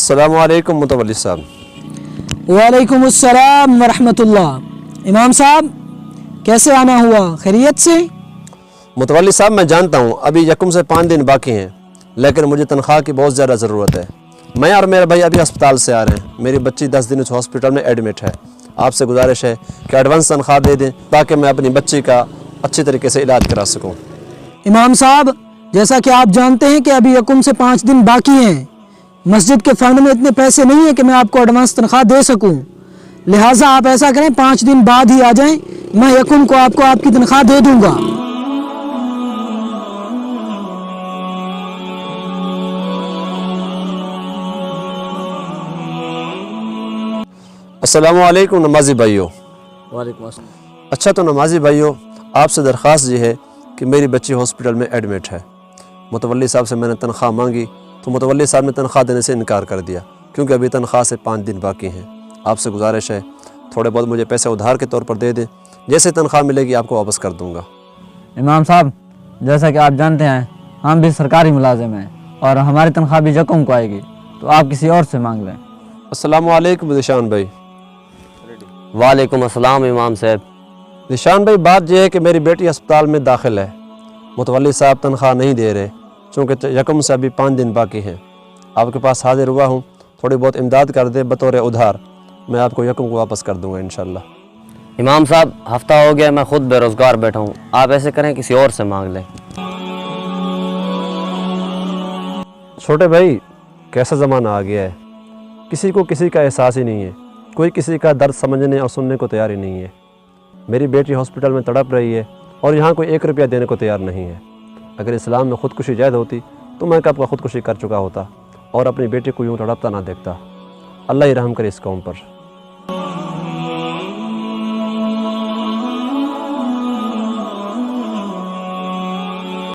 अस्सलामु अलैकुम मुतवल्ली साहब। वालेकुम अस्सलाम वरहमतुल्लाह। इमाम साहब कैसे आना हुआ, खैरियत से? मुतवल्ली साहब मैं जानता हूँ अभी यकम से 5 दिन बाकी हैं, लेकिन मुझे तनख्वाह की बहुत ज़्यादा ज़रूरत है। मैं और मेरे भाई अभी अस्पताल से आ रहे हैं। मेरी बच्ची 10 दिन से हॉस्पिटल में एडमिट है। आपसे गुजारिश है कि एडवांस तनख्वाह दे दें ताकि मैं अपनी बच्ची का अच्छी तरीके से इलाज करा सकूँ। इमाम साहब जैसा कि आप जानते हैं कि अभी यकम से 5 दिन बाकी हैं, मस्जिद के फंड में इतने पैसे नहीं है कि मैं आपको एडवांस तनख्वाह दे सकूं। लिहाजा आप ऐसा करें 5 दिन बाद ही आ जाएं, मैं यकम को आपको आपकी तनख्वाह दे दूंगा। अस्सलामु अलैकुम नमाजी भाइयों। वालेकुम अस्सलाम। अच्छा तो नमाजी भाइयों, आपसे दरख्वास्त ये है कि मेरी बच्ची हॉस्पिटल में एडमिट है। मुतवल्ली साहब से मैंने तनख्वाह मांगी तो मुतवल्ली साहब ने तनख्वाह देने से इनकार कर दिया क्योंकि अभी तनख्वाह से 5 दिन बाकी हैं। आपसे गुजारिश है थोड़े बहुत मुझे पैसे उधार के तौर पर दे दें, जैसे तनख्वाह मिलेगी आपको वापस कर दूँगा। इमाम साहब जैसा कि आप जानते हैं हम भी सरकारी मुलाजिम हैं और हमारी तनख्वाह भी यकम को आएगी, तो आप किसी और से मांग लें। अस्सलामु अलैकुम निशान भाई। वालेकुम अस्सलाम इमाम साहब। निशान भाई बात यह है कि मेरी बेटी अस्पताल में दाखिल है। मुतवल्ली साहब तनख्वाह नहीं दे रहे चूँकि यकम से अभी 5 दिन बाकी हैं। आपके पास हाजिर हुआ हूँ, थोड़ी बहुत इमदाद कर दे बतौर उधार, मैं आपको यकम को वापस कर दूँगा इंशाल्लाह। इमाम साहब हफ्ता हो गया मैं खुद बेरोज़गार बैठा हूँ, आप ऐसे करें किसी और से मांग लें। छोटे भाई कैसा ज़माना आ गया है, किसी को किसी का एहसास ही नहीं है, कोई किसी का दर्द समझने और सुनने को तैयार ही नहीं है। मेरी बेटी हॉस्पिटल में तड़प रही है और यहाँ कोई 1 रुपया देने को तैयार नहीं है। अगर इस्लाम में ख़ुदकुशी जायज़ होती तो मैं कब का ख़ुदकुशी कर चुका होता और अपनी बेटी को यूँ तड़पता ना देखता। अल्लाह ही रहम करे इस कौम पर।